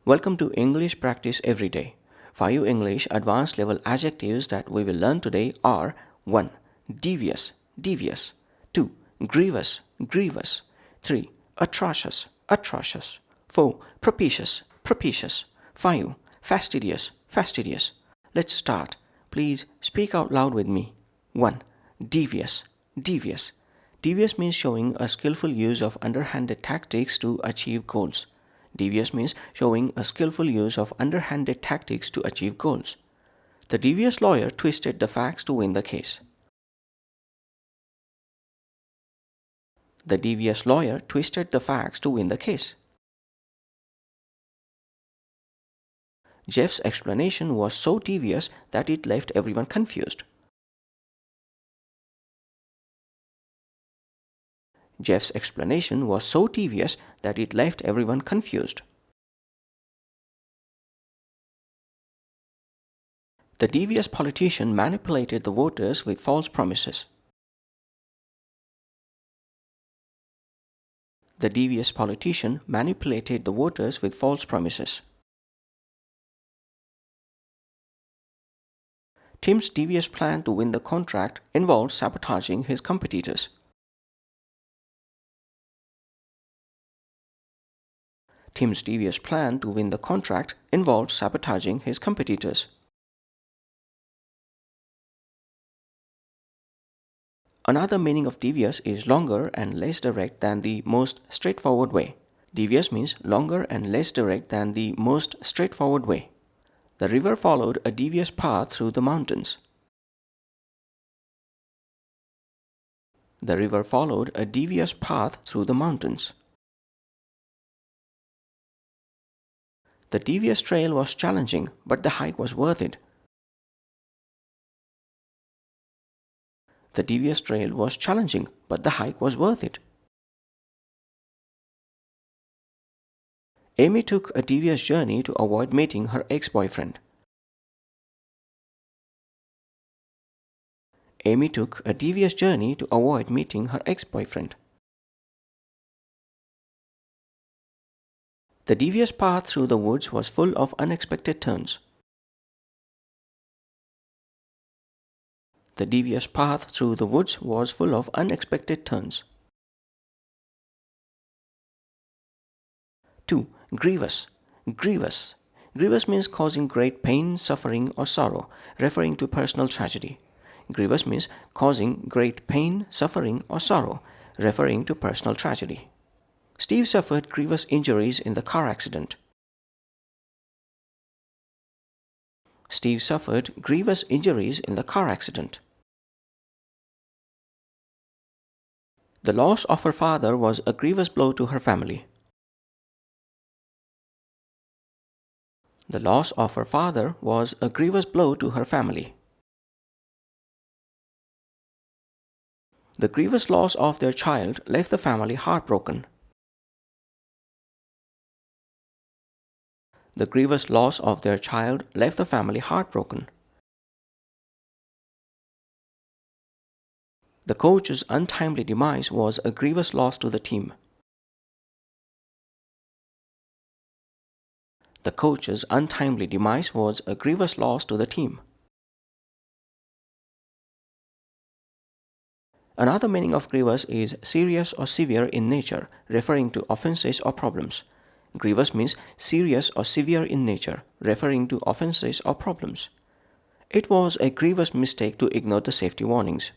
Welcome to English Practice Every Day. 5 English advanced level adjectives that we will learn today are 1. Devious, devious. 2. Grievous, grievous. 3. Atrocious, atrocious. 4. Propitious, propitious. 5. Fastidious, fastidious. Let's start. Please speak out loud with me. 1. Devious, devious. Devious means showing a skillful use of underhanded tactics to achieve goals. Devious means showing a skillful use of underhanded tactics to achieve goals. The devious lawyer twisted the facts to win the case. The devious lawyer twisted the facts to win the case. Jeff's explanation was so devious that it left everyone confused. Jeff's explanation was so devious that it left everyone confused. The devious politician manipulated the voters with false promises. The devious politician manipulated the voters with false promises. Tim's devious plan to win the contract involved sabotaging his competitors. Tim's devious plan to win the contract involved sabotaging his competitors. Another meaning of devious is longer and less direct than the most straightforward way. Devious means longer and less direct than the most straightforward way. The river followed a devious path through the mountains. The river followed a devious path through the mountains. The devious trail was challenging, but the hike was worth it. The devious trail was challenging, but the hike was worth it. Amy took a devious journey to avoid meeting her ex-boyfriend. Amy took a devious journey to avoid meeting her ex-boyfriend. The devious path through the woods was full of unexpected turns. The devious path through the woods was full of unexpected turns. 2. Grievous, grievous. Grievous means causing great pain, suffering, or sorrow, referring to personal tragedy. Grievous means causing great pain, suffering, or sorrow, referring to personal tragedy. Steve suffered grievous injuries in the car accident. Steve suffered grievous injuries in the car accident. The loss of her father was a grievous blow to her family. The loss of her father was a grievous blow to her family. The grievous loss of their child left the family heartbroken. The grievous loss of their child left the family heartbroken. The coach's untimely demise was a grievous loss to the team. The coach's untimely demise was a grievous loss to the team. Another meaning of grievous is serious or severe in nature, referring to offenses or problems. Grievous means serious or severe in nature, referring to offenses or problems. It was a grievous mistake to ignore the safety warnings.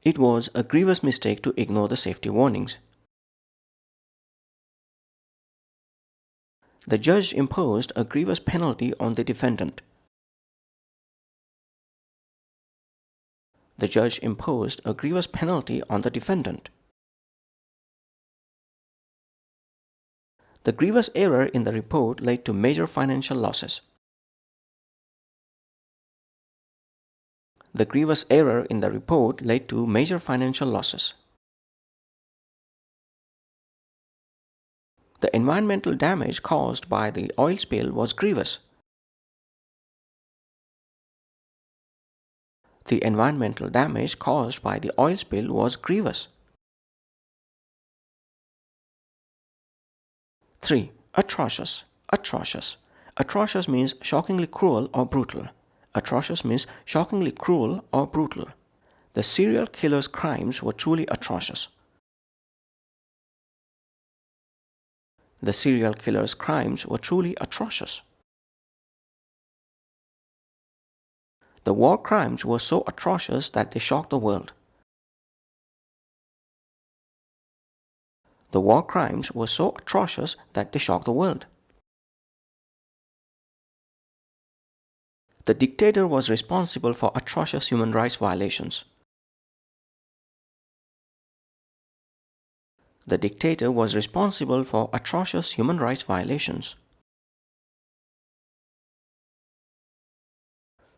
It was a grievous mistake to ignore the safety warnings. The judge imposed a grievous penalty on the defendant. The judge imposed a grievous penalty on the defendant. The grievous error in the report led to major financial losses. The grievous error in the report led to major financial losses. The environmental damage caused by the oil spill was grievous. The environmental damage caused by the oil spill was grievous. 3. Atrocious. Atrocious. Atrocious means shockingly cruel or brutal. Atrocious means shockingly cruel or brutal. The serial killer's crimes were truly atrocious. The serial killer's crimes were truly atrocious. The war crimes were so atrocious that they shocked the world. The war crimes were so atrocious that they shocked the world. The dictator was responsible for atrocious human rights violations. The dictator was responsible for atrocious human rights violations.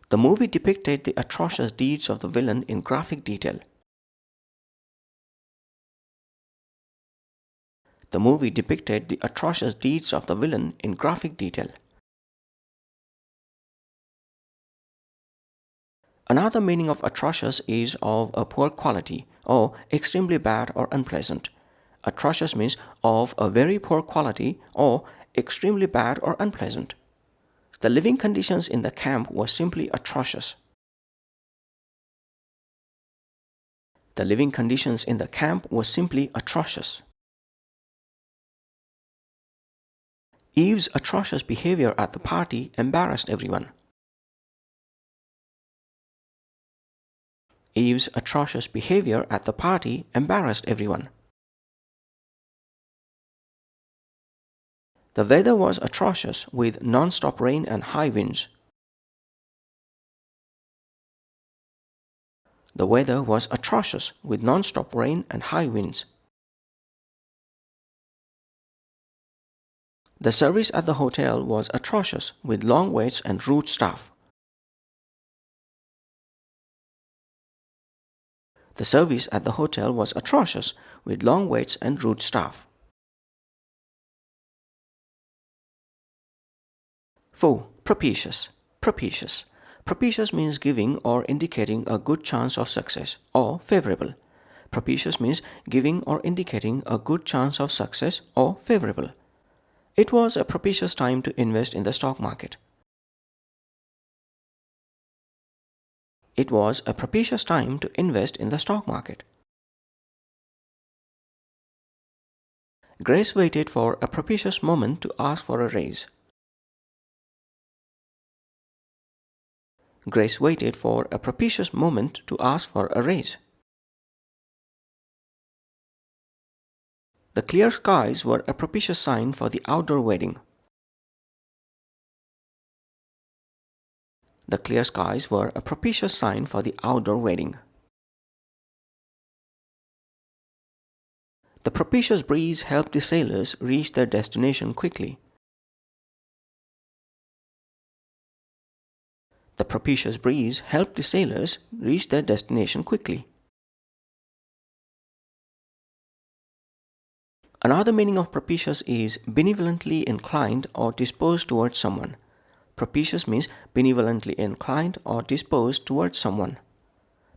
The movie depicted the atrocious deeds of the villain in graphic detail. The movie depicted the atrocious deeds of the villain in graphic detail. Another meaning of atrocious is of a poor quality or extremely bad or unpleasant. Atrocious means of a very poor quality or extremely bad or unpleasant. The living conditions in the camp were simply atrocious. The living conditions in the camp were simply atrocious. Eve's atrocious behavior at the party embarrassed everyone. Eve's atrocious behavior at the party embarrassed everyone. The weather was atrocious with non-stop rain and high winds. The weather was atrocious with non-stop rain and high winds. The service at the hotel was atrocious with long waits and rude staff. The service at the hotel was atrocious with long waits and rude staff. 4. Propitious. Propitious. Propitious means giving or indicating a good chance of success or favorable. Propitious means giving or indicating a good chance of success or favorable. It was a propitious time to invest in the stock market. It was a propitious time to invest in the stock market. Grace waited for a propitious moment to ask for a raise. Grace waited for a propitious moment to ask for a raise. The clear skies were a propitious sign for the outdoor wedding. The clear skies were a propitious sign for the outdoor wedding. The propitious breeze helped the sailors reach their destination quickly. The propitious breeze helped the sailors reach their destination quickly. Another meaning of propitious is benevolently inclined or disposed towards someone. Propitious means benevolently inclined or disposed towards someone.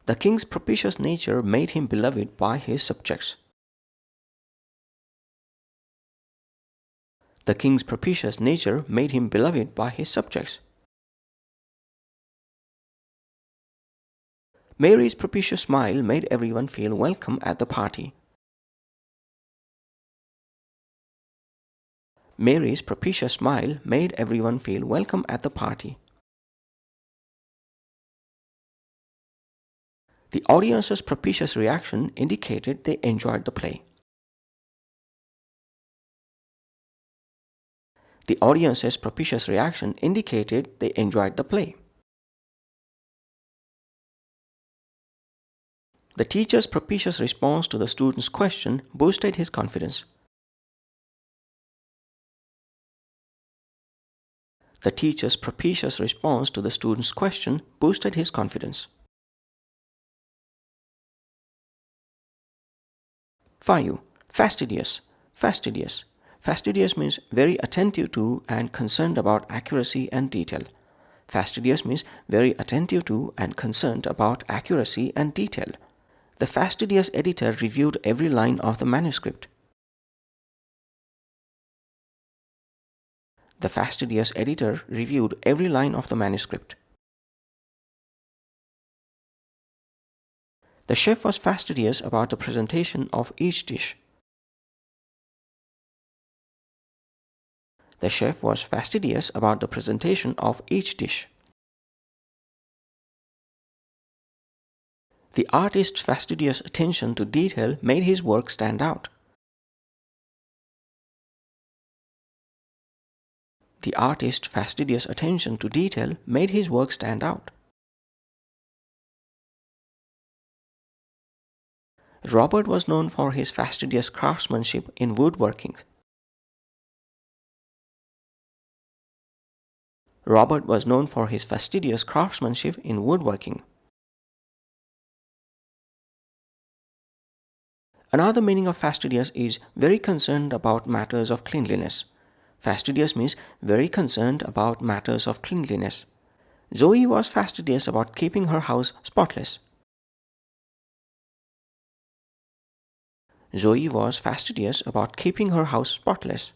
The king's propitious nature made him beloved by his subjects. The king's propitious nature made him beloved by his subjects. Mary's propitious smile made everyone feel welcome at the party. Mary's propitious smile made everyone feel welcome at the party. The audience's propitious reaction indicated they enjoyed the play. The audience's propitious reaction indicated they enjoyed the play. The teacher's propitious response to the student's question boosted his confidence. The teacher's propitious response to the student's question boosted his confidence. 5. Fastidious. Fastidious. Fastidious means very attentive to and concerned about accuracy and detail. Fastidious means very attentive to and concerned about accuracy and detail. The fastidious editor reviewed every line of the manuscript. The fastidious editor reviewed every line of the manuscript. The chef was fastidious about the presentation of each dish. The chef was fastidious about the presentation of each dish. The artist's fastidious attention to detail made his work stand out. The artist's fastidious attention to detail made his work stand out. Robert was known for his fastidious craftsmanship in woodworking. Robert was known for his fastidious craftsmanship in woodworking. Another meaning of fastidious is very concerned about matters of cleanliness. Fastidious means very concerned about matters of cleanliness. Zoe was fastidious about keeping her house spotless. Zoe was fastidious about keeping her house spotless.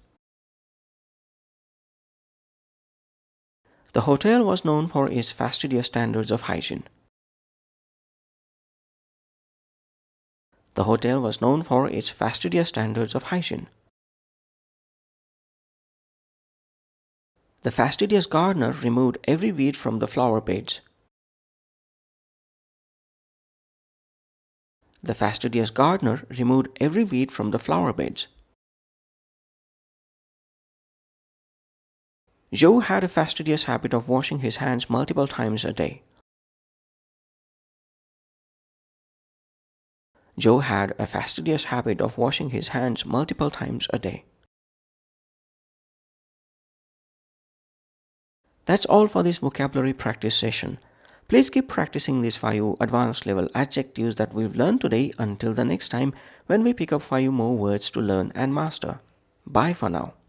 The hotel was known for its fastidious standards of hygiene. The hotel was known for its fastidious standards of hygiene. The fastidious gardener removed every weed from the flower beds. The fastidious gardener removed every weed from the flower beds. Joe had a fastidious habit of washing his hands multiple times a day. Joe had a fastidious habit of washing his hands multiple times a day. That's all for this vocabulary practice session. Please keep practicing these 5 advanced level adjectives that we've learned today until the next time when we pick up 5 more words to learn and master. Bye for now.